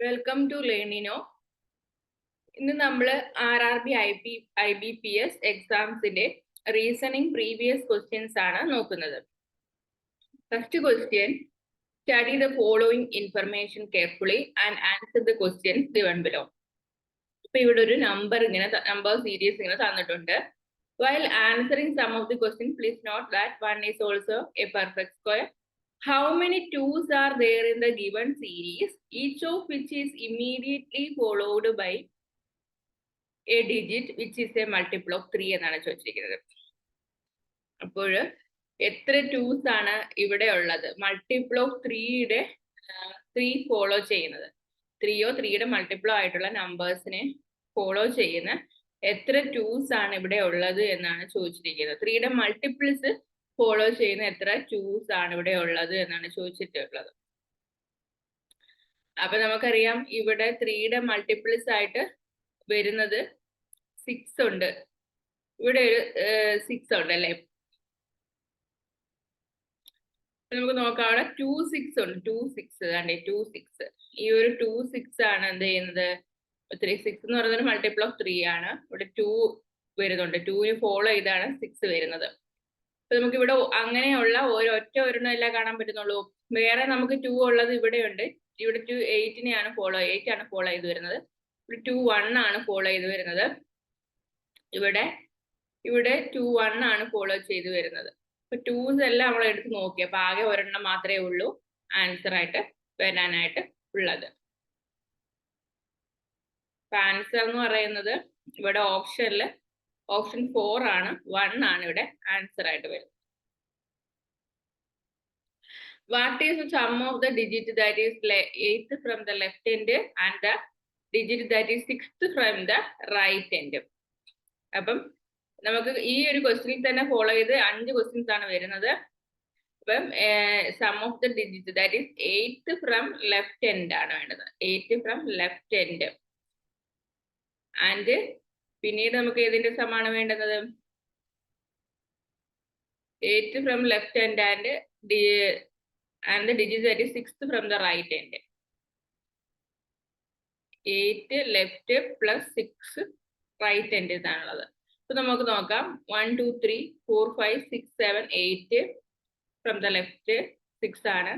Welcome to Learnino. ഇന്ന് നമ്മൾ RRB IBPS എക്സാംസിന്റെ റീസണിംഗ് പ്രീവിയസ് ക്വസ്റ്റ്യൻസ് ആണ് നോക്കുന്നത്. First question, study the following information carefully and answer the questions given below. ഇപ്പൊ ഇവിടെ ഒരു നമ്പർ സീരീസ് ഇങ്ങനെ തന്നിട്ടുണ്ട്. While answering some of the questions, please note that one is also a perfect square. How many 2's are there in the given series, each of which is immediately followed by a digit which is a multiple of 3 എന്നാണ് ചോദിച്ചിരിക്കുന്നത്. അപ്പോൾ എത്ര 2's ആണ് ഇവിടെ ഉള്ളത്? Multiple of 3യുടെ 3 follow ചെയ്യുന്നത്, 3യോ 3യുടെ മൾട്ടിപ്പിളോ ആയിട്ടുള്ള നമ്പേഴ്സിനെ follow ചെയ്യുന്ന എത്ര 2's ആണ് ഇവിടെ ഉള്ളത് എന്നാണ് ചോദിച്ചിരിക്കുന്നത്. 3യുടെ മൾട്ടിപ്പിൾസ് ഫോളോ ചെയ്യുന്ന എത്ര 2's ആണ് ഇവിടെ ഉള്ളത് എന്നാണ് ചോദിച്ചിട്ടുള്ളത്. അപ്പൊ നമുക്കറിയാം ഇവിടെ 3യുടെ മൾട്ടിപ്പിൾസ് ആയിട്ട് വരുന്നത് 6 ഉണ്ട്, ഇവിടെ ഒരു 6 ഉണ്ട് അല്ലേ. നമുക്ക് നോക്കാം, അവിടെ 2 6 ഉണ്ട്, 2 6 അല്ലേ, 2 6. ഈ ഒരു 2 6 ആണ് എന്ത് ചെയ്യുന്നത്? 3 6 എന്ന് പറയുന്നത് മൾട്ടിപ്പിൾ ഓഫ് 3 ആണ്. ഇവിടെ 2 വരുന്നുണ്ട്, 2ന് ഫോളോ ചെയ്താണ് 6 വരുന്നത്. അപ്പൊ നമുക്ക് ഇവിടെ അങ്ങനെയുള്ള ഒരൊറ്റ ഒരെണ്ണമല്ല കാണാൻ പറ്റുന്നുള്ളൂ. വേറെ നമുക്ക് 2 ഉള്ളത് ഇവിടെ ഉണ്ട്. ഇവിടെ 2 8 ആണ് ഫോളോ ചെയ്ത് വരുന്നത്. ഇവിടെ 2 1 ആണ് ഫോളോ ചെയ്ത് വരുന്നത്. ഇവിടെ 2 1 ആണ് ഫോളോ ചെയ്ത് വരുന്നത്. അപ്പൊ 2's എല്ലാം നമ്മൾ എടുത്ത് നോക്കി. അപ്പൊ ആകെ ഒരെണ്ണം മാത്രമേ ഉള്ളൂ ആൻസർ ആയിട്ട് വരാനായിട്ട് ഉള്ളത്. ആൻസർ എന്ന് പറയുന്നത് ഇവിടെ ഓപ്ഷൻ 4 ആണ്, 1 ആണ് ഇവിടെ ആൻസർ ആയിട്ട് വരുന്നത്. What is the sum of the digit that is 8th from the left end and the digit that is 6th from the right end? അപ്പം നമുക്ക് ഈ ഒരു ക്വസ്റ്റ്യനിൽ തന്നെ ഫോളോ ചെയ്ത് 5 ക്വസ്റ്റ്യൻസ് ആണ് വരുന്നത്. അപ്പം sum of the digit that is 8th from left end ആണ് വേണ്ടത്, 8th from left end. And പിന്നീട് നമുക്ക് ഏതിന്റെ സമാണ് വേണ്ടുന്നത്? 8th from left end and the digit that is 6th from the right end. 8 left plus 6 right end എന്നാണുള്ളത്. അപ്പൊ നമുക്ക് നോക്കാം, 1 2 3 4 5 6 7 8 from the left 6 ആണ്,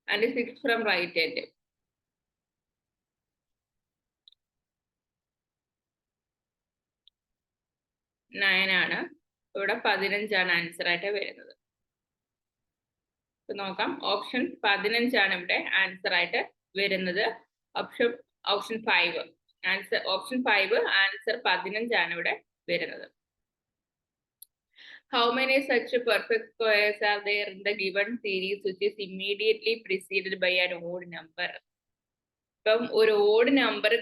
and 6 from right end. Nine ആണ്. ഇവിടെ 15 ആണ് ആൻസർ ആയിട്ട് വരുന്നത്. നോക്കാം, ഓപ്ഷൻ 15 ആണ് ഇവിടെ ആൻസർ ആയിട്ട് വരുന്നത്. ഓപ്ഷൻ 5 ആൻസർ 15 ആണ് ഇവിടെ വരുന്നത്. How many such perfect squares are there in the given series which is immediately preceded by an odd number? ഇപ്പം ഒരു ഓഡ് നമ്പർ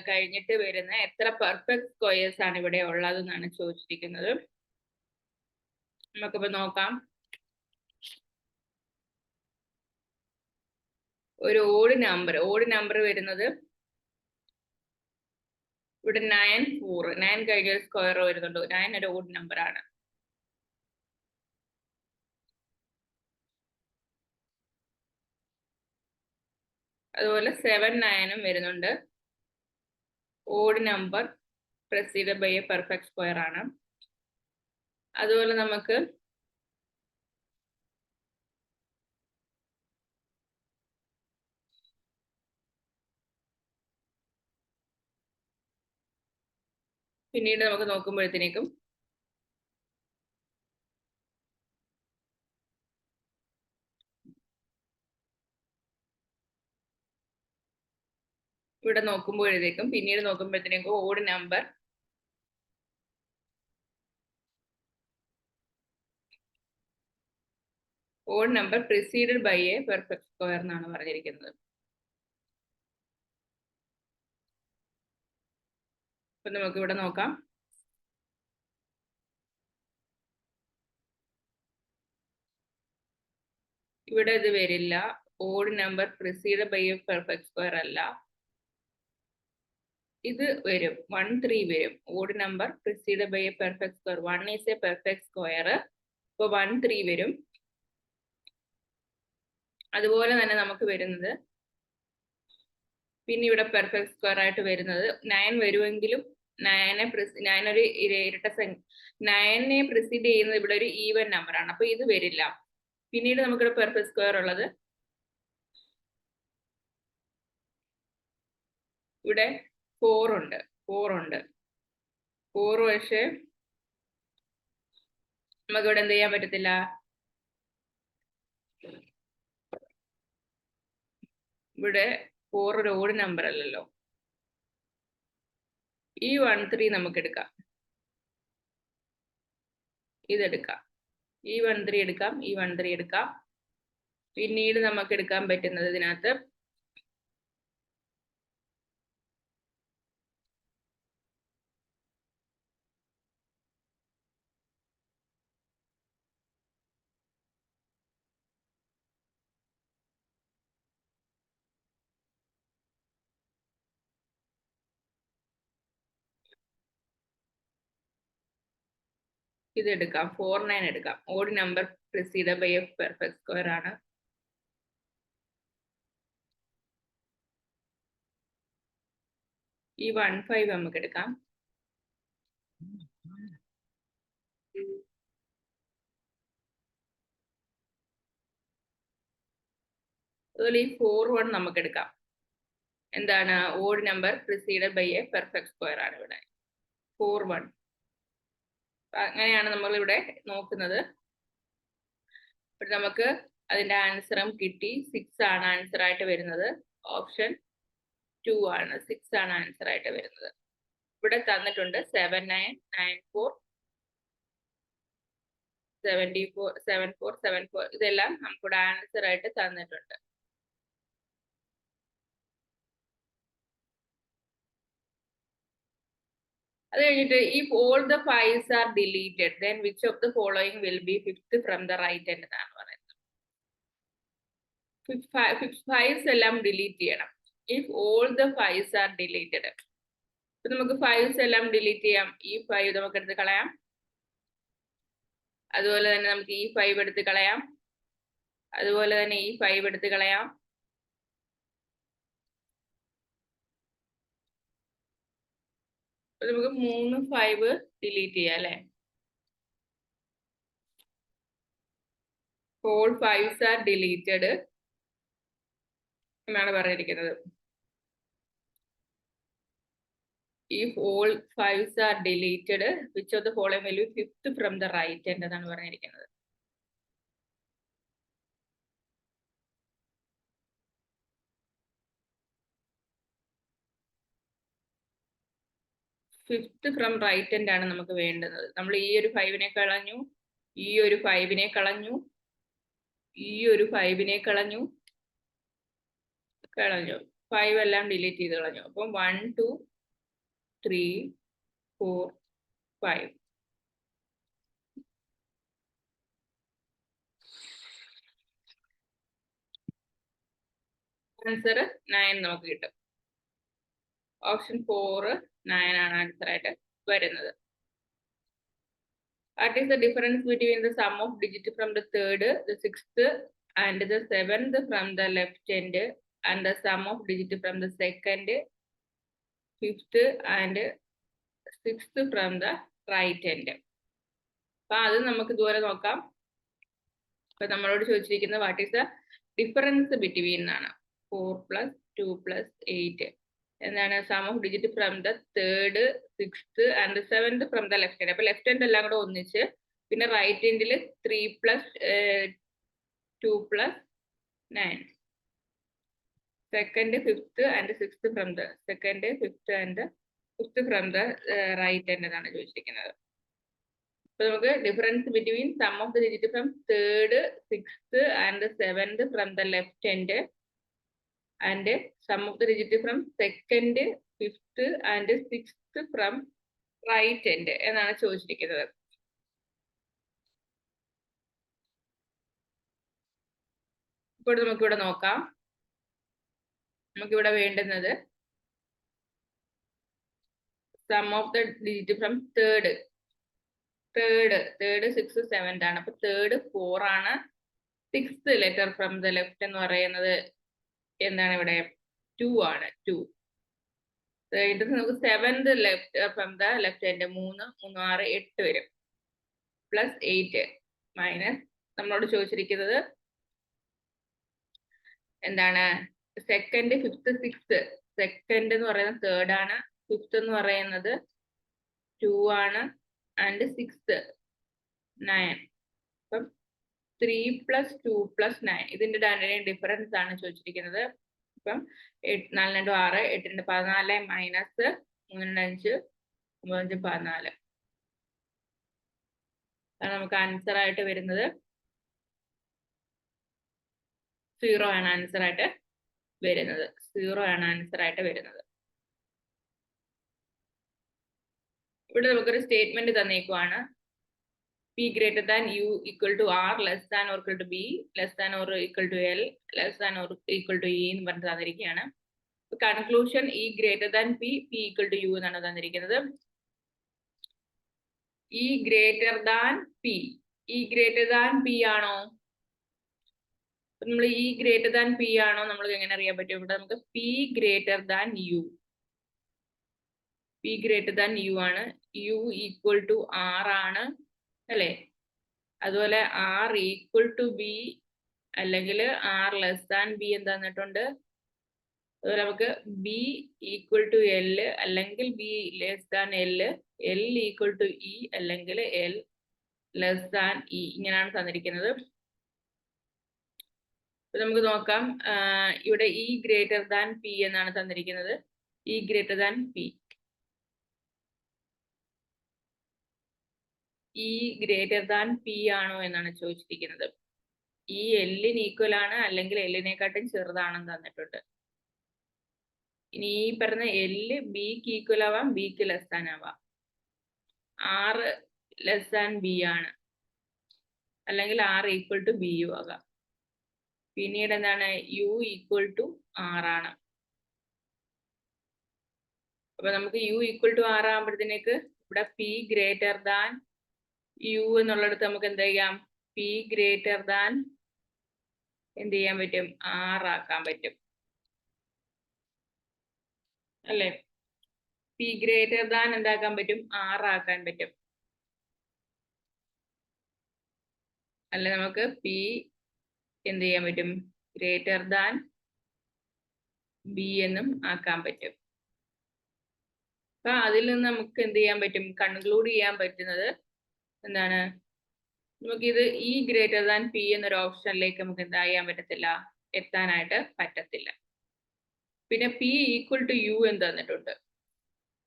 കഴിഞ്ഞിട്ട് വരുന്ന എത്ര പെർഫെക്റ്റ് സ്ക്വയേഴ്സ് ആണ് ഇവിടെ ഉള്ളതെന്നാണ് ചോദിച്ചിരിക്കുന്നത്. നമുക്കിപ്പോ നോക്കാം, ഒരു ഓഡ് നമ്പർ വരുന്നത് ഇവിടെ 9 4, 9 കഴിഞ്ഞ ഒരു സ്ക്വയർ വരുന്നുണ്ട്. 9 ഒരു ഓഡ് നമ്പർ ആണ്. അതുപോലെ 7 9 വരുന്നുണ്ട്, odd number preceded by a perfect square ആണ്. അതുപോലെ നമുക്ക് പിന്നീട് നമുക്ക് നോക്കുമ്പോഴത്തേക്കും പിന്നീട് നോക്കുമ്പോഴത്തേക്കും odd number preceded by a perfect square എന്നാണ് പറഞ്ഞിരിക്കുന്നത്. അപ്പൊ നമുക്ക് ഇവിടെ നോക്കാം, ഇവിടെ ഇത് വരില്ല. Odd number preceded by a perfect square അല്ല, ഇത് വരും. 1 3 വരും. Odd number preceded by a perfect square. 1 is a perfect square. അപ്പൊ 1 3 വരും. അതുപോലെ തന്നെ നമുക്ക് വരുന്നത് പിന്നെ ഇവിടെ പെർഫെക്റ്റ് സ്ക്വയർ ആയിട്ട് വരുന്നത് 9 വരുമെങ്കിലും 9 ഒരു ഇരട്ട സംഖ്യ, 9നെ പ്രിസീഡ് ചെയ്യുന്നത് ഇവിടെ ഒരു ഈവൻ നമ്പർ ആണ്, അപ്പൊ ഇത് വരില്ല. പിന്നീട് നമുക്കിവിടെ പെർഫെക്റ്റ് സ്ക്വയർ ഉള്ളത് ഇവിടെ 4 ഉണ്ട്. 4 പക്ഷേ നമുക്ക് ഇവിടെ എന്ത് ചെയ്യാൻ പറ്റത്തില്ല, ഇവിടെ 4 ഒരു ഓഡ് നമ്പർ അല്ലല്ലോ. ഈ 13 നമുക്ക് എടുക്കാം, ഇതെടുക്കാം, ഈ 13 എടുക്കാം, ഈ 13 എടുക്കാം. പിന്നീട് നമുക്ക് എടുക്കാൻ പറ്റുന്നത് ഇതിനകത്ത് ഇതെടുക്കാം, 49 എടുക്കാം. Odd number preceded by a perfect square ആണ്. ഈ 15 നമുക്ക് എടുക്കാം. അതുപോലെ ഈ 41 നമുക്ക് എടുക്കാം. എന്താണ്, odd number preceded by a perfect square ആണ് ഇവിടെ 41. അങ്ങനെയാണ് നമ്മൾ ഇവിടെ നോക്കുന്നത്. ഇവിടെ നമുക്ക് അതിന്റെ ആൻസറും കിട്ടി. 6 ആണ് ആൻസർ ആയിട്ട് വരുന്നത്. ഓപ്ഷൻ 2 ആണ്, 6 ആണ് ആൻസർ ആയിട്ട് വരുന്നത്. ഇവിടെ തന്നിട്ടുണ്ട് 7994 74 74 74 ഇതെല്ലാം നമുക്കിവിടെ ആൻസർ ആയിട്ട് തന്നിട്ടുണ്ട്. അത് കഴിഞ്ഞിട്ട് if all the 5s are deleted then which of the following will be fifth from the right end എന്നാണ് പറയുന്നത്. 5s എല്ലാം ഡിലീറ്റ് ചെയ്യണം. if all the 5s are deleted, അപ്പൊ നമുക്ക് 5s എല്ലാം ഡിലീറ്റ് ചെയ്യാം. ഈ 5 നമുക്ക് എടുത്ത് കളയാം. അതുപോലെ തന്നെ നമുക്ക് ഈ 5 എടുത്ത് കളയാം. അതുപോലെ തന്നെ ഈ 5 എടുത്ത് കളയാം. നമുക്ക് 3 5 ഡിലീറ്റ് ചെയ്യാം അല്ലെ. all 5s are deleted എന്നാണ് പറഞ്ഞിരിക്കുന്നത്. if all 5s are deleted which of the following will be fifth from the right end എന്നാണ് പറഞ്ഞിരിക്കുന്നത്. ഫിഫ്ത്ത് ഫ്രം റൈറ്റ് എൻഡ് ആണ് നമുക്ക് വേണ്ടുന്നത്. നമ്മൾ ഈ ഒരു 5നെ കളഞ്ഞു, ഈ ഒരു 5നെ കളഞ്ഞു, ഈ ഒരു 5നെ കളഞ്ഞു, 5 എല്ലാം ഡിലീറ്റ് ചെയ്ത് കളഞ്ഞു. അപ്പം 1 2 3 4 5. ആൻസർ 9 നമുക്ക് കിട്ടും. ഓപ്ഷൻ 4 9 ആണ് ആൻസർ ആയിട്ട് വരുന്നത്. What is the difference between the sum of digits from the third, the sixth and the seventh from the left end and the sum of digits from the second, fifth and sixth from the right end? അപ്പൊ അത് നമുക്ക് ഇതുപോലെ നോക്കാം. അപ്പൊ നമ്മളോട് ചോദിച്ചിരിക്കുന്നത് what is the difference between എന്നാണ്. 4 + 2 + 8 എന്താണ്, sum of digit from the third, sixth and seventh from the left hand. അപ്പൊ ലെഫ്റ്റ് ഹാൻഡ് എല്ലാം കൂടെ ഒന്നിച്ച്, പിന്നെ റൈറ്റ് ഹാൻഡിൽ 3 + 2 + 9, second, fifth and sixth from the second, fifth and fifth from the right hand എന്നാണ് ചോദിച്ചിരിക്കുന്നത്. അപ്പൊ നമുക്ക് difference between sum of the digit from third, sixth and seventh from the left hand and sum of the digit from second, fifth and sixth from right end എന്നാണ് ചോദിച്ചിരിക്കുന്നത്. ഇപ്പോൾ നമുക്കിവിടെ നോക്കാം. നമുക്കിവിടെ വേണ്ടുന്നത് sum of the digit from third 6 7 ആണ്. അപ്പൊ third 4 ആണ്. Sixth letter from the left എന്ന് പറയുന്നത് എന്താണ് ഇവിടെ 2 ആണ് 2. ഇത് നമുക്ക് 7th left from the left hand 3 3 6 8 വരും പ്ലസ് 8 മൈനസ് നമ്മളോട് ചോദിച്ചിരിക്കുന്നത് എന്താണ് സെക്കൻഡ്, ഫിഫ്ത്ത്, സിക്സ്ത്. സെക്കൻഡ് എന്ന് പറയുന്നത് 3rd ആണ്, ഫിഫ്ത്ത് എന്ന് പറയുന്നത് 2 ആണ്, ആൻഡ് സിക്സ്ത് 9. അപ്പം 3 + 2 + 9 ഇതിന്റെ രണ്ടിന്റെയും ഡിഫറൻസ് ആണ് ചോദിച്ചിരിക്കുന്നത്. അപ്പം 4 2 6 8 2 14 മൈനസ് 3 2 5 9 5 14 അതാണ് നമുക്ക് ആൻസർ ആയിട്ട് വരുന്നത്. 0 ആണ് ആൻസർ ആയിട്ട് വരുന്നത്. 0 ആണ് ആൻസർ ആയിട്ട് വരുന്നത്. ഇവിടെ നമുക്കൊരു statement തന്നേക്കുവാണ്. P greater than U equal to R, less than or equal to B, less than or equal to L, less than or equal to E എന്ന് പറഞ്ഞ് തന്നിരിക്കുകയാണ്. Conclusion E greater than P, P equal to U എന്നാണ് തന്നിരിക്കുന്നത്. E greater than P, E greater than P ആണോ? നമ്മൾ E greater than P ആണോ നമ്മൾക്ക് എങ്ങനെ അറിയാൻ പറ്റും? ഇവിടെ നമുക്ക് P greater than U, P greater than U ആണ്, U equal to R ആണ് അല്ലേ? അതുപോലെ R equal to B അല്ലെങ്കിൽ R less than B എന്താ തന്നിട്ടുണ്ട്? അതുപോലെ നമുക്ക് B equal to L അല്ലെങ്കിൽ B less than L, L equal to E അല്ലെങ്കിൽ L less than E ഇങ്ങനെയാണ് തന്നിരിക്കുന്നത്. നമുക്ക് നോക്കാം. ഇവിടെ E greater than P എന്നാണ് തന്നിരിക്കുന്നത്. E greater than P, E greater than P ആണോ എന്നാണ് ചോദിച്ചിരിക്കുന്നത്. ഈ Lന് ഈക്വൽ ആണ് അല്ലെങ്കിൽ Lനെക്കാട്ടും ചെറുതാണെന്ന് തന്നിട്ടുണ്ട്. ഇനി ഈ പറഞ്ഞ L Bക്ക് ഈക്വൽ ആവാം, Bക്ക് ലെസ് താൻ ആവാം. R ലെസ് താൻ B ആണ് അല്ലെങ്കിൽ R ഈക്വൽ ടു B യും ആകാം. പിന്നീട് എന്താണ് U ഈക്വൽ ടു R ആണ്. അപ്പൊ നമുക്ക് U ഈക്വൽ ടു R ആകുമ്പോഴത്തേക്ക് ഇവിടെ P ഗ്രേറ്റർ ദാൻ U എന്നുള്ളിടത്ത് നമുക്ക് എന്ത് ചെയ്യാം? P ഗ്രേറ്റർ ദാൻ എന്ത് ചെയ്യാൻ പറ്റും? R ആക്കാൻ പറ്റും അല്ലേ? P ഗ്രേറ്റർ ദാൻ എന്താക്കാൻ പറ്റും? R ആക്കാൻ പറ്റും. അല്ലെ നമുക്ക് P എന്ത് ചെയ്യാൻ പറ്റും? ഗ്രേറ്റർ ദാൻ B എന്നും ആക്കാൻ പറ്റും. അപ്പൊ അതിൽ നിന്ന് നമുക്ക് എന്ത് ചെയ്യാൻ പറ്റും? കൺക്ലൂഡ് ചെയ്യാൻ പറ്റുന്നത് എന്താണ്? നമുക്കിത് E ഗ്രേറ്റർ ദാൻ P എന്നൊരു ഓപ്ഷനിലേക്ക് നമുക്ക് എന്താ ചെയ്യാൻ പറ്റത്തില്ല? എത്താനായിട്ട് പറ്റത്തില്ല. പിന്നെ P ഈക്വൽ ടു U എന്ന് തന്നിട്ടുണ്ട്.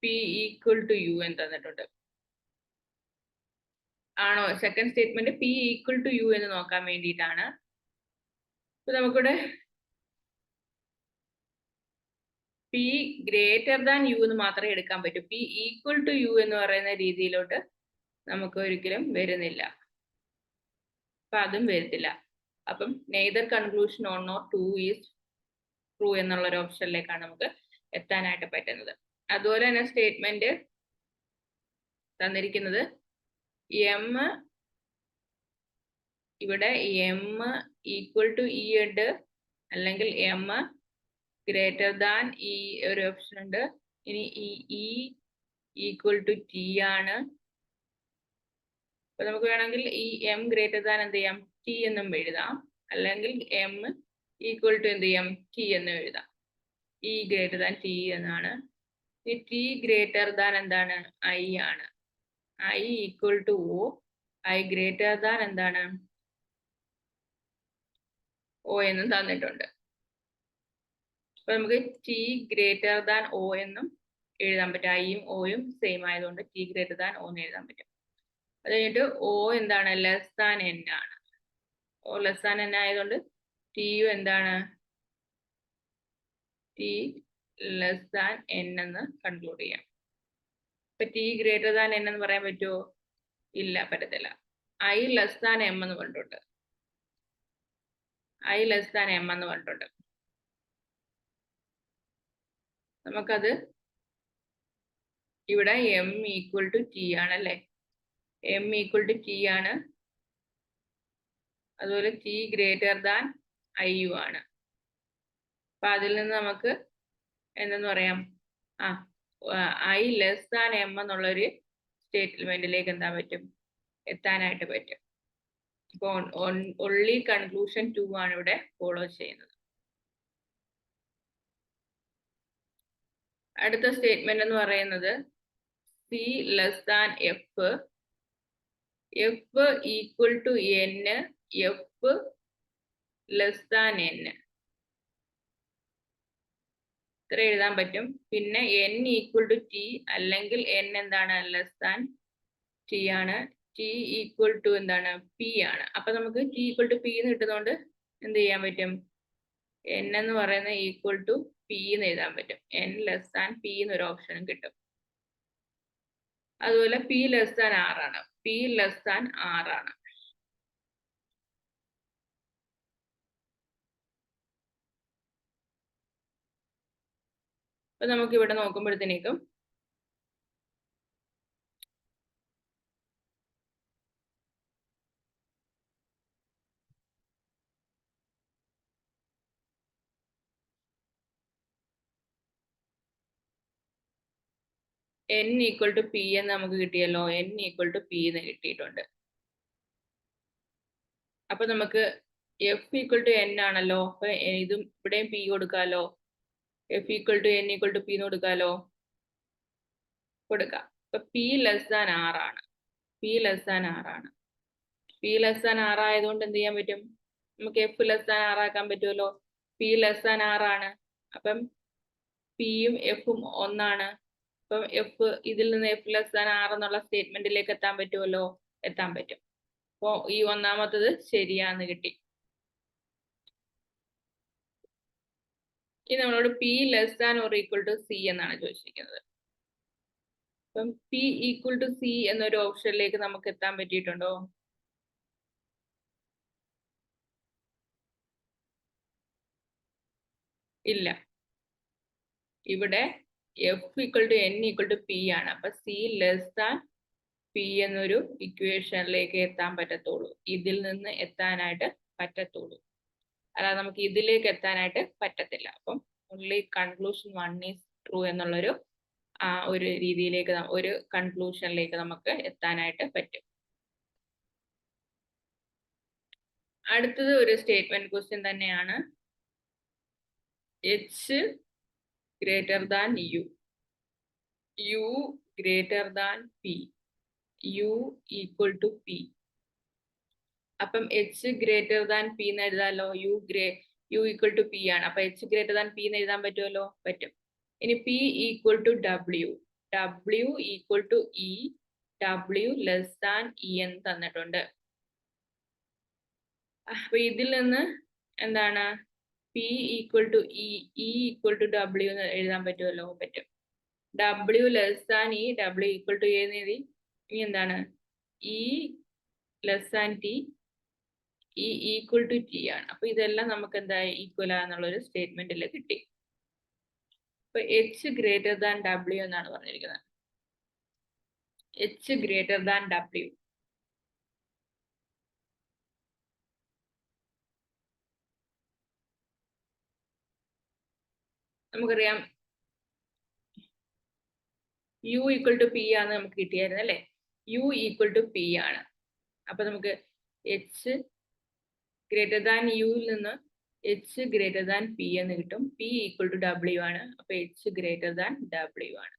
P ഈക്വൽ ടു U എന്ന് തന്നിട്ടുണ്ട്. ആണോ? Second statement P equal to U എന്ന് നോക്കാൻ വേണ്ടിയിട്ടാണ്. അപ്പൊ നമുക്കിവിടെ P ഗ്രേറ്റർ ദാൻ U എന്ന് മാത്രമേ എടുക്കാൻ പറ്റൂ. P ഈക്വൽ ടു U എന്ന് പറയുന്ന രീതിയിലോട്ട് നമുക്ക് ഒരിക്കലും വരുന്നില്ല. അപ്പൊ അതും വരത്തില്ല. അപ്പം neither conclusion on or 2 is true എന്നുള്ള ഒരു ഓപ്ഷനിലേക്കാണ് നമുക്ക് എത്താനായിട്ട് പറ്റുന്നത്. അതുപോലെ തന്നെ സ്റ്റേറ്റ്മെന്റ് തന്നിരിക്കുന്നത് M ഇവിടെ M ഈക്വൽ ടു E ഉണ്ട് അല്ലെങ്കിൽ M ഗ്രേറ്റർ ദാൻ E ഒരു ഓപ്ഷൻ ഉണ്ട്. ഇനി E ഈക്വൽ ടു T ആണ്. അപ്പൊ നമുക്ക് വേണമെങ്കിൽ ഈ M ഗ്രേറ്റർ ദാൻ എന്ത് ചെയ്യാം? T എന്നും എഴുതാം, അല്ലെങ്കിൽ M ഈക്വൽ ടു എന്ത് ചെയ്യാം? T എന്നും എഴുതാം. E ഗ്രേറ്റർ ദാൻ T എന്നാണ്. ഈ T ഗ്രേറ്റർ ദാൻ എന്താണ്? I ആണ്. I equal to O, I greater than എന്താണ്? O എന്നും തന്നിട്ടുണ്ട്. അപ്പൊ നമുക്ക് T ഗ്രേറ്റർ ദാൻ O എന്നും എഴുതാൻ പറ്റും. ഐയും ഓയും സെയിം ആയതുകൊണ്ട് T ഗ്രേറ്റർ ദാൻ O എന്ന് എഴുതാൻ പറ്റും. അത് കഴിഞ്ഞിട്ട് O എന്താണ്? ലെസ് ദാൻ N ആണ്. O ലെസ് ദാൻ N ആയതുകൊണ്ട് T എന്താണ്? T ലെസ് ദാൻ N എന്ന് കൺക്ലൂഡ് ചെയ്യാം. ഇപ്പൊ T ഗ്രേറ്റർ ദാൻ N എന്ന് പറയാൻ പറ്റുമോ? ഇല്ല, പറ്റത്തില്ല. I ലെസ് ദാൻ M എന്ന് പറഞ്ഞിട്ടുണ്ട്. I ലെസ് ദാൻ M എന്ന് പറഞ്ഞിട്ടുണ്ട്. നമുക്കത് ഇവിടെ M ഈക്വൽ ടു T ആണല്ലേ? M ഈക്വൽ ടു T ആണ്. അതുപോലെ T ഗ്രേറ്റർ ദാൻ IU ആണ്. അപ്പൊ അതിൽ നിന്ന് നമുക്ക് എന്തെന്ന് പറയാം, I less than m എന്നുള്ളൊരു സ്റ്റേറ്റ്മെന്റിലേക്ക് എന്താ പറ്റും, എത്താനായിട്ട് പറ്റും. ഇപ്പോൾ only conclusion 2 ആണ് ഇവിടെ ഫോളോ ചെയ്യുന്നത്. അടുത്ത സ്റ്റേറ്റ്മെന്റ് എന്ന് പറയുന്നത് C less than F, F equal to N, F less than N. ഇത്ര എഴുതാൻ പറ്റും. പിന്നെ N ഈക്വൽ ടു T അല്ലെങ്കിൽ N എന്താണ്, ലെസ് ദാൻ T ആണ്. T ഈക്വൽ ടു എന്താണ്, P ആണ്. അപ്പൊ നമുക്ക് T ഈക്വൽ ടു P എന്ന് കിട്ടുന്നതുകൊണ്ട് എന്ത് ചെയ്യാൻ പറ്റും, N എന്ന് പറയുന്നത് ഈക്വൽ ടു P എന്ന് എഴുതാൻ പറ്റും. N ലെസ് ദാൻ P എന്നൊരു ഓപ്ഷനും കിട്ടും. അതുപോലെ P ലെസ് ദാൻ R ആണ്. P ലെസ് ദാൻ R ആണ്. അപ്പൊ നമുക്ക് ഇവിടെ നോക്കുമ്പോഴത്തേക്കും N ഈക്വൽ ടു P എന്ന് നമുക്ക് കിട്ടിയല്ലോ. N ഈക്വൽ ടു P എന്ന് കിട്ടിയിട്ടുണ്ട്. അപ്പൊ നമുക്ക് F ഈക്വൽ ടു N ആണല്ലോ. അപ്പൊ ഇതും ഇവിടെയും P കൊടുക്കാലോ. F equal to N equal to P എന്ന് കൊടുക്കാലോ. കൊടുക്കാം. അപ്പൊ P ലെസ് ദാൻ R ആണ്. P ലെസ് ദാൻ R ആണ്. P ലെസ് ദാൻ R ആയതുകൊണ്ട് എന്ത് ചെയ്യാൻ പറ്റും, നമുക്ക് F ലെസ് ദാൻ R ആക്കാൻ പറ്റുമല്ലോ. P ലെസ് ദാൻ R ആണ്. അപ്പം Pയും Fഉം ഒന്നാണ്. അപ്പം F ഇതിൽ നിന്ന് F ലെസ് ദാൻ R എന്നുള്ള സ്റ്റേറ്റ്മെന്റിലേക്ക് എത്താൻ പറ്റുമല്ലോ. എത്താൻ പറ്റും. അപ്പോ ഈ ഒന്നാമത്തത് ശരിയാന്ന് കിട്ടി. ഇനി നമ്മളോട് P less than or equal to C എന്നാണ് ചോദിച്ചിരിക്കുന്നത്. അപ്പം P ഈക്വൽ ടു C എന്നൊരു ഓപ്ഷനിലേക്ക് നമുക്ക് എത്താൻ പറ്റിയിട്ടുണ്ടോ? ഇല്ല. ഇവിടെ F equal to N equal to P ആണ്. അപ്പൊ C ലെസ് ദാൻ P എന്നൊരു ഇക്വേഷനിലേക്ക് എത്താൻ പറ്റത്തുള്ളൂ. ഇതിൽ നിന്ന് എത്താനായിട്ട് പറ്റത്തുള്ളൂ. അല്ലാതെ നമുക്ക് ഇതിലേക്ക് എത്താനായിട്ട് പറ്റത്തില്ല. അപ്പം ഓൺലി കൺക്ലൂഷൻ 1 ഈസ് ട്രൂ എന്നുള്ളൊരു ഒരു രീതിയിലേക്ക്, ഒരു കൺക്ലൂഷനിലേക്ക് നമുക്ക് എത്താനായിട്ട് പറ്റും. അടുത്തത് ഒരു സ്റ്റേറ്റ്മെന്റ് ക്വസ്റ്റ്യൻ തന്നെയാണ്. H greater than U, U greater than P, U equal to P. അപ്പം H ഗ്രേറ്റർ ദാൻ P എന്ന് എഴുതാലോ. U ഈക്വൽ ടു P ആണ്. അപ്പൊ H ഗ്രേറ്റർ ദാൻ P എന്ന് എഴുതാൻ പറ്റുമല്ലോ. പറ്റും. ഇനി P equal to W, W equal to E, W less than E എന്ന് തന്നിട്ടുണ്ട്. അപ്പൊ ഇതിൽ നിന്ന് എന്താണ്, P equal to E, E equal to W എന്ന് എഴുതാൻ പറ്റുമല്ലോ. പറ്റും. W less than E, W equal to E എന്ന് എഴുതി. ഇനി എന്താണ്, E less than T, E equal to T ആണ്. അപ്പൊ ഇതെല്ലാം നമുക്ക് എന്താ ഈക്വൽ ആണെന്നുള്ളൊരു സ്റ്റേറ്റ്മെന്റിൽ കിട്ടി. അപ്പൊ H ഗ്രേറ്റർ ദാൻ W എന്നാണ് പറഞ്ഞിരിക്കുന്നത്. H greater than W. നമുക്കറിയാം U ഈക്വൽ ടു P ആണ് നമുക്ക് കിട്ടിയായിരുന്നു അല്ലെ. U ഈക്വൽ ടു P ആണ്. അപ്പൊ നമുക്ക് H ഗ്രേറ്റർ ദാൻ യുയിൽ നിന്ന് H ഗ്രേറ്റർ ദാൻ P എന്ന് കിട്ടും. P ഈക്വൽ ടു W ആണ്. അപ്പൊ H ഗ്രേറ്റർ ദാൻ W ആണ്.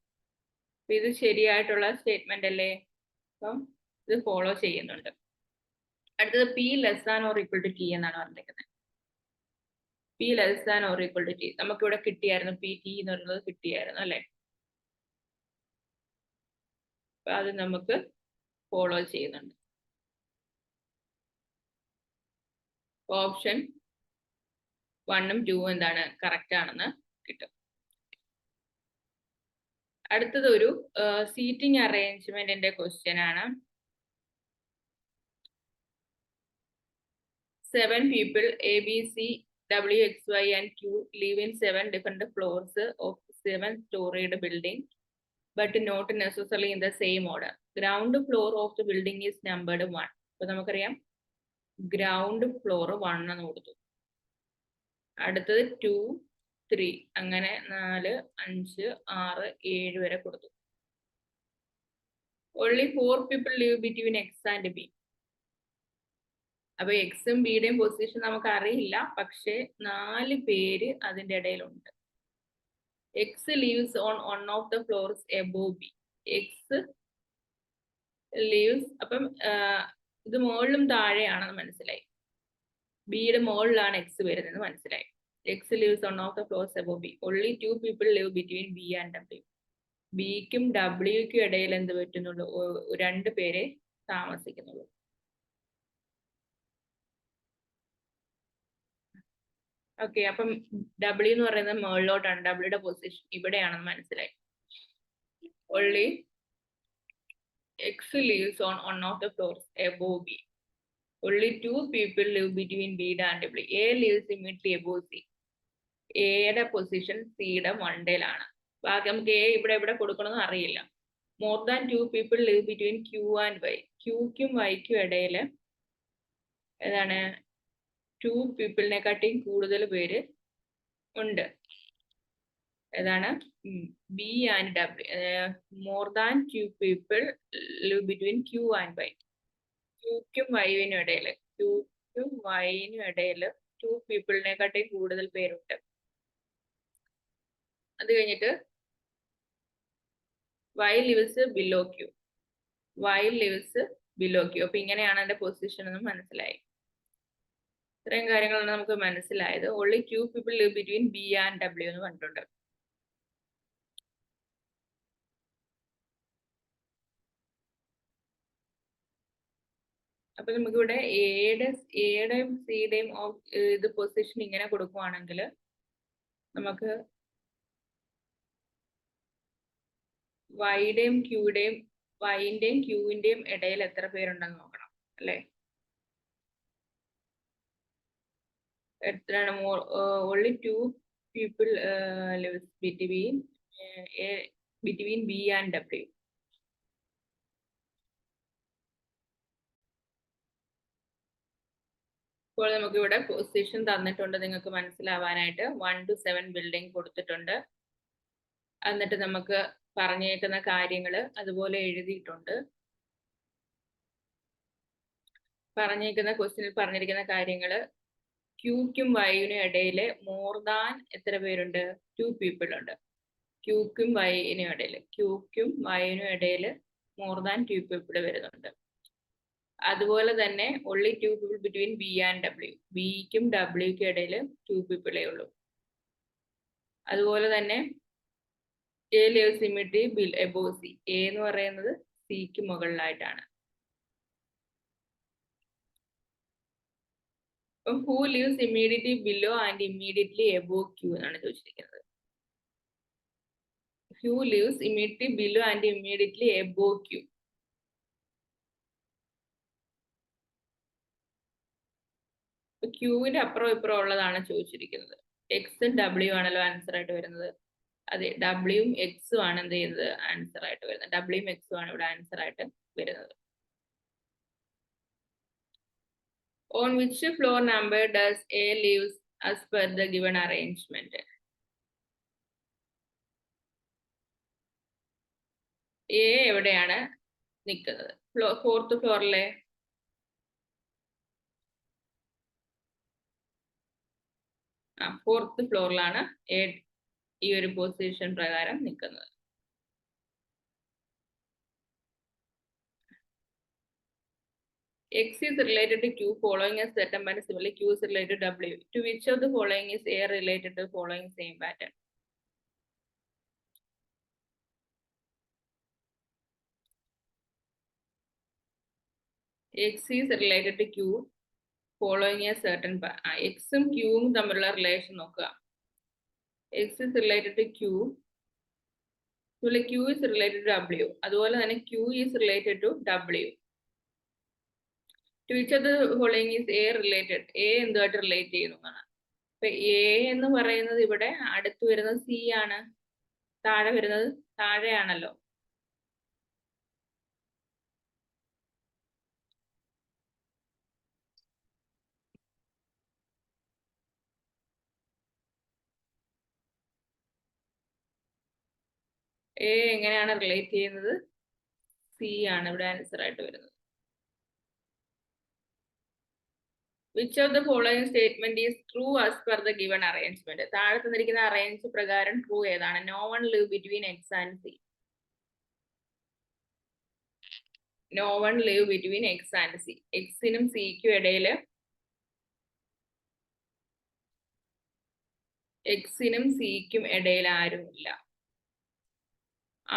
അപ്പൊ ഇത് ശരിയായിട്ടുള്ള സ്റ്റേറ്റ്മെന്റ് അല്ലേ. അപ്പം ഇത് ഫോളോ ചെയ്യുന്നുണ്ട്. അടുത്തത് P less than or equal to T എന്നാണ് പറഞ്ഞിരിക്കുന്നത്. P less than or equal to T നമുക്കിവിടെ കിട്ടിയായിരുന്നു. P T എന്ന് പറയുന്നത് കിട്ടിയായിരുന്നു അല്ലെ. അപ്പൊ അത് നമുക്ക് ഫോളോ ചെയ്യുന്നുണ്ട്. ഓപ്ഷൻ 1ഉം 2ഉം എന്താണ്, കറക്റ്റ് ആണെന്ന് കിട്ടും. അടുത്തത് ഒരു സീറ്റിംഗ് അറേഞ്ച്മെന്റിന്റെ ക്വസ്റ്റ്യൻ ആണ്. 7 people A, B, C, W, X, Y and Q live in 7 different floors of 7-storied building, but not necessarily in the same order. Ground floor of the building is numbered 1. അപ്പൊ നമുക്കറിയാം ground floor 1 എന്ന് കൊടുത്തു. അടുത്തത് 2, 3 അങ്ങനെ 4 5 6 7 വരെ കൊടുത്തു. only 4 people live between x and b. അപ്പൊ എക്സും ബിയുടെയും പൊസിഷൻ നമുക്ക് അറിയില്ല, പക്ഷെ 4 പേര് അതിന്റെ ഇടയിലുണ്ട്. X lives on one of the floors above B. X leaves, അപ്പം ഇത് മുകളിലും താഴെയാണെന്ന് മനസ്സിലായി. ബിയുടെ മുകളിലാണ് എക്സ് വരുന്നത് മനസ്സിലായി. X lives on of the floors above B. only 2 people live between B and W. ബിക്കും ഡബ്ല്യുക്കും ഇടയിൽ എന്ത് പറ്റുന്നുള്ളൂ? 2 പേരെ താമസിക്കുന്നുള്ളൂ. ഓക്കെ, അപ്പം ഡബ്ല്യു എന്ന് പറയുന്നത് മുകളിലോട്ടാണ്, ഡബ്ല്യുടെ പൊസിഷൻ ഇവിടെയാണെന്ന് മനസ്സിലായി. only x lives on one of the floors above b. only 2 people live between b and w. a lives immediately above c. എയുടെ പൊസിഷൻ സിയുടെ മണ്ടയിലാണ്. ബാക്കി നമുക്ക് എ ഇവിടെ കൊടുക്കണമെന്ന് അറിയില്ല. More than 2 people live between q and y. ക്യൂക്കും വൈക്കും ഇടയിൽ ഏതാണ്? 2 പീപ്പിളിനെക്കാട്ടിയും കൂടുതൽ പേര് ഉണ്ട്. ഏതാണ്? B and W. More than 2 people live between q and y. ക്യൂക്കും വൈനും ഇടയിൽ 2 പീപ്പിളിനെക്കാട്ടിയും കൂടുതൽ പേരുണ്ട്. അത് കഴിഞ്ഞിട്ട് y lives below q. y lives below q. അപ്പൊ ഇങ്ങനെയാണ് അതിന്റെ പൊസിഷൻ എന്ന് മനസ്സിലായി. ഇത്രയും കാര്യങ്ങളാണ് നമുക്ക് മനസ്സിലായത്. only 2 people live between b and w എന്ന് പറഞ്ഞിട്ടുണ്ട്. അപ്പൊ നമുക്കിവിടെ എയുടെയും സിയുടെയും ഇത് പൊസിഷൻ ഇങ്ങനെ കൊടുക്കുവാണെങ്കിൽ നമുക്ക് വൈയുടെയും ക്യൂവിന്റെയും ഇടയിൽ എത്ര പേരുണ്ടെന്ന് നോക്കണം അല്ലെ? എത്രയാണ്? only 2 people lives between b and w. ഇപ്പോൾ നമുക്ക് ഇവിടെ പൊസിഷൻ തന്നിട്ടുണ്ട് നിങ്ങൾക്ക് മനസ്സിലാവാനായിട്ട്. 1 to 7 ബിൽഡിംഗ് കൊടുത്തിട്ടുണ്ട്. എന്നിട്ട് നമുക്ക് പറഞ്ഞേക്കുന്ന കാര്യങ്ങൾ അതുപോലെ എഴുതിയിട്ടുണ്ട്. പറഞ്ഞേക്കുന്ന ക്വസ്റ്റ്യനിൽ പറഞ്ഞിരിക്കുന്ന കാര്യങ്ങൾ ക്യൂക്കും വൈനും ഇടയിൽ മോർ ദാൻ എത്ര പേരുണ്ട്? 2 people ഉണ്ട്. ക്യൂക്കും വൈനും ഇടയിൽ മോർ ദാൻ 2 people വരുന്നുണ്ട്. അതുപോലെ തന്നെ only 2 people between b and w. ബിക്കും ഡബ്ല്യുക്കും ഇടയിൽ 2 people ഉള്ളൂ. അതുപോലെ തന്നെ a lives immediately above c. a എന്ന് പറയുന്നത് സിക്ക് മുകളിലായിട്ടാണ്. who lives immediately below and immediately above q എന്നാണ് ചോദിച്ചിരിക്കുന്നത്. who lives immediately below and immediately above q. ക്യൂവിന്റെ അപ്പുറം ഇപ്പുറം ഉള്ളതാണ് ചോദിച്ചിരിക്കുന്നത്. എക്സും ഡബ്ല്യു ആണല്ലോ ആൻസർ ആയിട്ട് വരുന്നത്. അതെ, ഡബ്ല്യുവും എക്സും ആണ് എന്ത് ചെയ്യുന്നത്? ആൻസർ ആയിട്ട് വരുന്നത്. ഡബ്ല്യുവും എക്സും ആണ് ഇവിടെ ആൻസർ ആയിട്ട് വരുന്നത്. On which floor number does A lives as per the given arrangement? A എവിടെയാണ് നിൽക്കുന്നത്? 4th ഫ്ലോറിലെ ഫോർത്ത് ഫ്ലോറിലാണ് എ ഈ ഒരു പൊസിഷൻ പ്രകാരം നിൽക്കുന്നത്. X is related to Q following a certain pattern. Similarly, Q is related to W. To which of the following is A related to following same pattern? X is related to Q following a certain pattern. X ഉം Q ഉം തമ്മിലുള്ള relation നോക്കുക. X is related to Q. Q is related to W. അതുപോലെ തന്നെ Q is related to W. To which of the following is A related? A എന്തുമായിട്ട് relate ചെയ്യുന്നതാണ്? അപ്പൊ A എന്ന് പറയുന്നത് ഇവിടെ അടുത്ത് വരുന്നത് C ആണ്, താഴെ വരുന്നത് താഴെയാണല്ലോ. എ എങ്ങനെയാണ് റിലേറ്റ് ചെയ്യുന്നത്? സി ആണ് ഇവിടെ ആൻസർ ആയിട്ട് വരുന്നത്. Which of the following statement is true as per the given arrangement? താഴെ തന്നിരിക്കുന്ന അറേഞ്ച് പ്രകാരം ട്രൂ ഏതാണ്? No one live between X and C. No one live between X and C. Xനും Cക്കും ഇടയിൽ Xനും Cക്കും ഇടയിൽ ആരുമില്ല.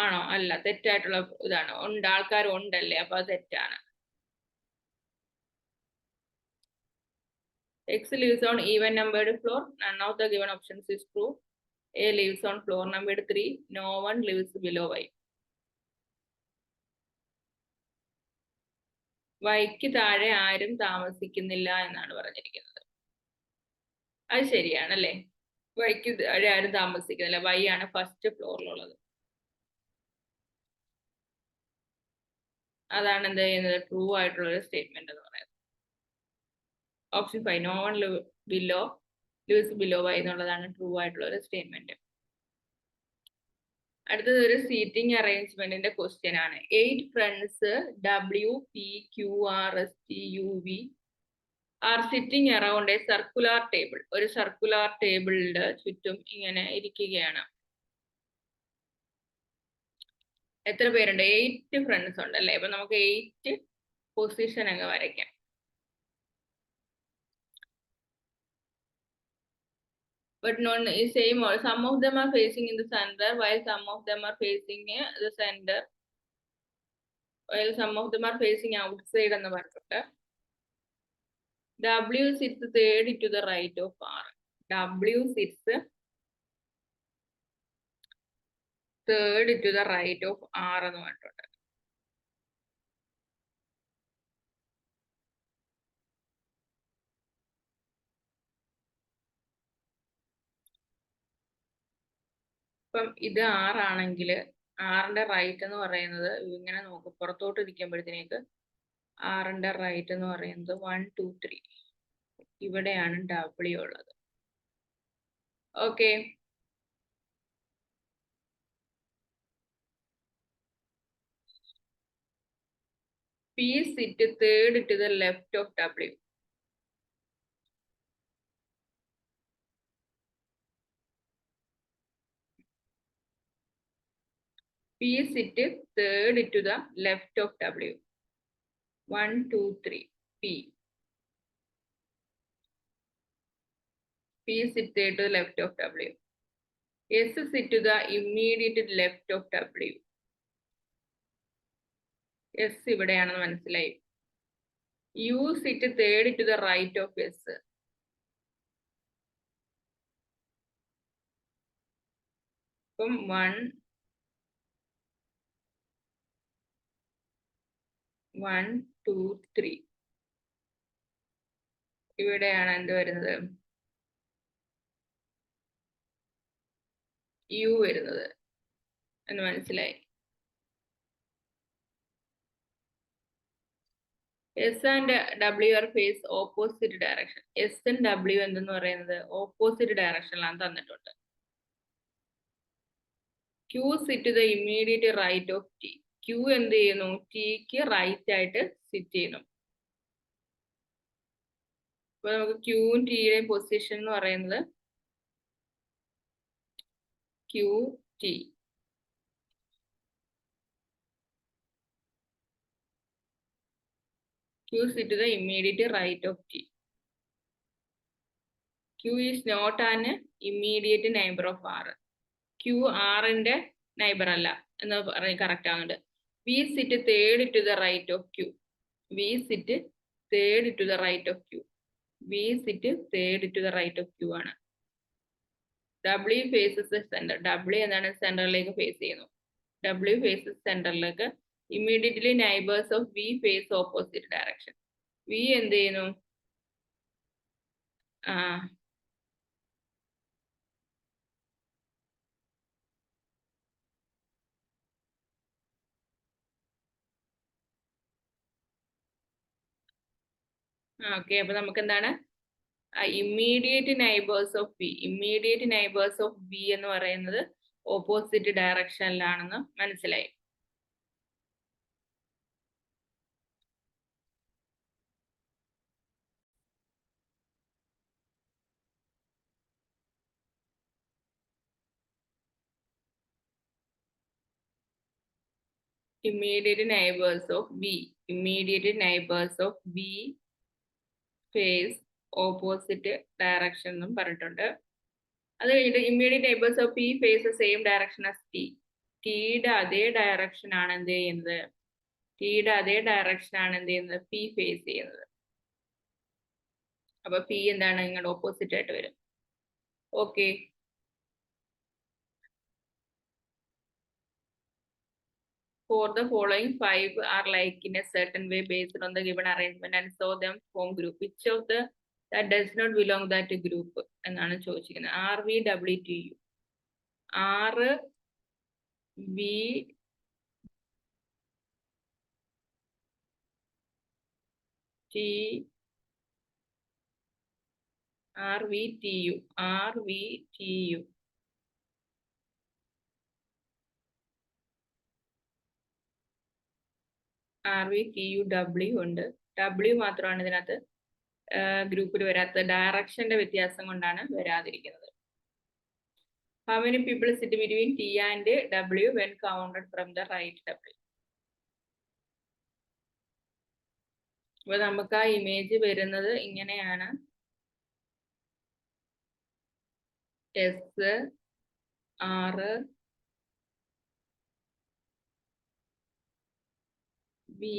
ആണോ? അല്ല, തെറ്റായിട്ടുള്ള ഇതാണ്. ഉണ്ട്, ആൾക്കാർ ഉണ്ടല്ലേ, അപ്പൊ അത് തെറ്റാണ്. X lives on even numbered floor. None of the given options is true. A lives on floor number 3. No one lives below Y. Yക്ക് താഴെ ആരും താമസിക്കുന്നില്ല എന്നാണ് പറഞ്ഞിരിക്കുന്നത്. അത് ശരിയാണല്ലേ? Yക്ക് താഴെ ആരും താമസിക്കുന്നില്ല. Y ആണ് ഫസ്റ്റ് ഫ്ലോറിലുള്ളത്. അതാണ് എന്ത് ചെയ്യുന്നത്? ട്രൂ ആയിട്ടുള്ള ഒരു സ്റ്റേറ്റ്മെന്റ് എന്ന് പറയുന്നത്. Option 5, no one lives below Y എന്നുള്ളതാണ് ട്രൂ ആയിട്ടുള്ള ഒരു സ്റ്റേറ്റ്മെന്റ്. അടുത്തത് ഒരു സീറ്റിംഗ് അറേഞ്ച്മെന്റിന്റെ ക്വസ്റ്റ്യൻ ആണ്. 8 friends W, P, Q, R, S, T, U, V are sitting around A circular table. ഒരു സർക്കുലാർ ടേബിളിന്റെ ചുറ്റും ഇങ്ങനെ ഇരിക്കുകയാണ്. എത്ര പേരുണ്ട്? 8 ഫ്രണ്ട്സ് ഉണ്ട് അല്ലേ? അപ്പൊ നമുക്ക് 8 പൊസിഷൻ അങ്ങ് വരയ്ക്കാം. But not same or some of them are facing in the center while some of them are facing the center while some of them are facing outside എന്ന് പറഞ്ഞിട്ട് W sits third to the right of R. W sits third to the right of R എന്ന് പറഞ്ഞിട്ടുണ്ട്. ഇപ്പം ഇത് R ആണെങ്കിൽ ആറിന്റെ right എന്ന് പറയുന്നത് ഇങ്ങനെ നോക്കും, പുറത്തോട്ട് ഇരിക്കുമ്പോഴത്തേക്ക് ആറിന്റെ റൈറ്റ് എന്ന് പറയുന്നത് 1, 2, 3. ഇവിടെയാണ് W ഉള്ളത്. Okay, P sit third to the left of W. P sit third to the left of W. 1, 2, 3. P. P sit third to the left of W. S sit to the immediate left of W. S ഇവിടെയാണെന്ന് മനസ്സിലായി. U sit third to the right of S. അപ്പം 1, 2, 3. ഇവിടെയാണ് എന്ത് വരുന്നത്? U വരുന്നത് എന്ന് മനസ്സിലായി. S and W are face opposite direction. S and W എന്തെന്ന് പറയുന്നത് ഓപ്പോസിറ്റ് ഡയറക്ഷനിലാണ് തന്നിട്ടുണ്ട്. Q sit to the immediate right of T. Q എന്ത് ചെയ്യുന്നു? Tക്ക് റൈറ്റ് ആയിട്ട് സിറ്റ് ചെയ്യുന്നു. അപ്പൊ നമുക്ക് Qയും Tയുടെയും പൊസിഷൻ എന്ന് പറയുന്നത് QT. Q sit to the immediate right of T. Q is not an immediate neighbor of R. Q R-ന്റെ നൈബർ അല്ല എന്ന് പറഞ്ഞ് കറക്റ്റ് ആവുന്നുണ്ട്. V sit third to the right of Q. V sit third to the right of Q. V sit third to the right of Q ആണ്. W faces the center. W എന്താണ്? സെന്ററിലേക്ക് face ചെയ്യുന്നു. W faces സെന്ററിലേക്ക്. Immediately neighbors of V face opposite direction. V എന്ത് ചെയ്യുന്നു? Okay, അപ്പൊ നമുക്ക് എന്താണ്? Immediate neighbours of V. Immediate neighbours of V എന്ന് പറയുന്നത് ഓപ്പോസിറ്റ് ഡയറക്ഷനിലാണെന്ന് മനസ്സിലായി. Immediate neighbors of B. Immediate neighbors of B face opposite direction എന്നും പറഞ്ഞിട്ടുണ്ട്. അത് കഴിഞ്ഞിട്ട് immediate neighbours of P face same direction as T. ടിയുടെ അതേ ഡയറക്ഷൻ ആണ് എന്ത് ചെയ്യുന്നത്? ടിയുടെ അതേ ഡയറക്ഷൻ ആണ് എന്ത് ചെയ്യുന്നത്? പി ഫേസ് ചെയ്യുന്നത്. അപ്പൊ പി എന്താണ്? നിങ്ങളുടെ ഓപ്പോസിറ്റ് ആയിട്ട് വരും. Okay. For the following 5 are like in a certain way based on the given arrangement and so them form group. Which of the that does not belong that group എന്നാണ് ചോദിച്ചിരിക്കുന്നത്. R V W T U. R V T R V T U. R V T U. R V T U W ഉണ്ട്. W മാത്രമാണ് ഇതിനകത്ത് ഗ്രൂപ്പിൽ വരാത്തത്. ഡയറക്ഷന്റെ വ്യത്യാസം കൊണ്ടാണ് വരാതിരിക്കുന്നത്. How many people sit between T and W when counted from the right W? അപ്പൊ നമുക്ക് ആ ഇമേജ് വരുന്നത് ഇങ്ങനെയാണ്. S R V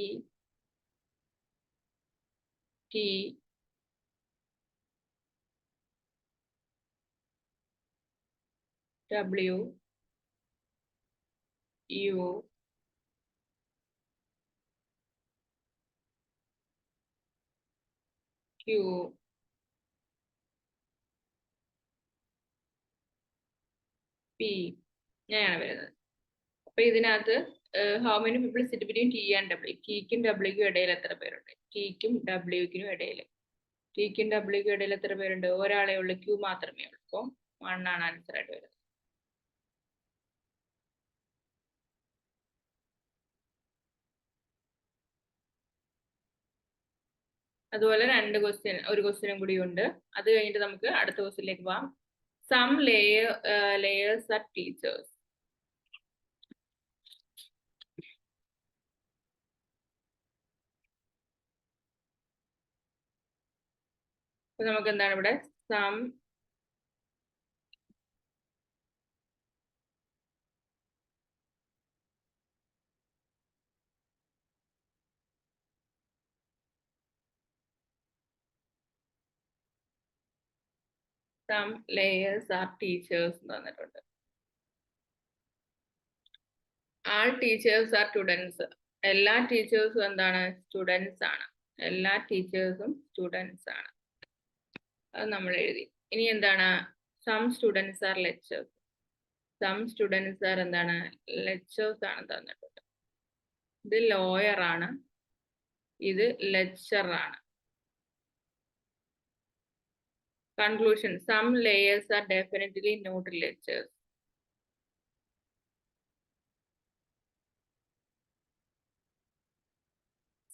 T W U Q P ഇങ്ങനെയാണ് വരുന്നത്. അപ്പൊ ഇതിനകത്ത് how many people sit between T and W. ടിക്കും ഡബ്ല്യുക്കും ഇടയിൽ എത്ര പേരുണ്ട്? ടിക്കും ഡബ്ല്യുക്കിനും ഇടയിൽ. ടിക്കും ഡബ്ല്യുക്കും ഇടയിൽ എത്ര പേരുണ്ട്? ഒരാളെ ഉള്ളു, ക്യൂ മാത്രമേ ഉള്ളൂ. അപ്പോൾ 1 ആണ് ആൻസർ ആയിട്ട് വരുന്നത്. അതുപോലെ ഒരു ക്വസ്റ്റ്യനും കൂടി ഉണ്ട്. അത് കഴിഞ്ഞിട്ട് നമുക്ക് അടുത്ത ക്വസ്റ്റ്യനിലേക്ക് പോവാം. Some layers are teachers. അപ്പൊ നമുക്ക് എന്താണ് ഇവിടെ? സം layers are teachers എന്ന് തന്നിട്ടുണ്ട്. ആൾ ടീച്ചേഴ്സ് ആർ സ്റ്റുഡൻസ്. എല്ലാ ടീച്ചേഴ്സും എന്താണ്? സ്റ്റുഡൻസ് ആണ്. എല്ലാ ടീച്ചേഴ്സും സ്റ്റുഡൻസ് ആണ്. അത് നമ്മൾ എഴുതി. ഇനി എന്താണ്? Some students are lecturers. Some students are എന്താണ്? ലെക്ചേഴ്സ് ആണ് തന്നിട്ടുണ്ട്. ഇത് ലോയർ ആണ്, ഇത് ലെക്ചർ ആണ്. Conclusion. Some layers are definitely not lectures.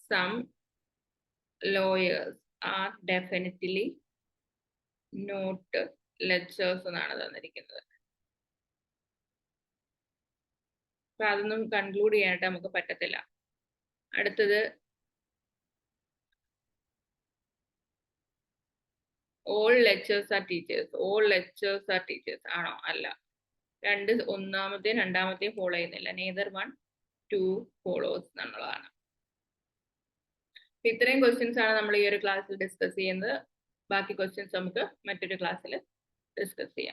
Some lawyers are definitely not lectures എന്നാണ് തന്നിരിക്കുന്നത്. അപ്പൊ അതൊന്നും കൺക്ലൂഡ് ചെയ്യാനായിട്ട് നമുക്ക് പറ്റത്തില്ല. അടുത്തത് all lectures are teachers. All lectures are teachers ആണോ? അല്ല. ഒന്നാമത്തെയും രണ്ടാമത്തെയും ഫോളോ ചെയ്യുന്നില്ല. neither 1, 2 follows എന്നുള്ളതാണ്. ഇത്രയും ക്വസ്റ്റ്യൻസ് ആണ് നമ്മൾ ഈ ഒരു ക്ലാസ്സിൽ ഡിസ്കസ് ചെയ്യുന്നത്. ബാക്കി ക്വസ്റ്റ്യൻസ് നമുക്ക് മറ്റൊരു ക്ലാസ്സിൽ ഡിസ്കസ് ചെയ്യാം.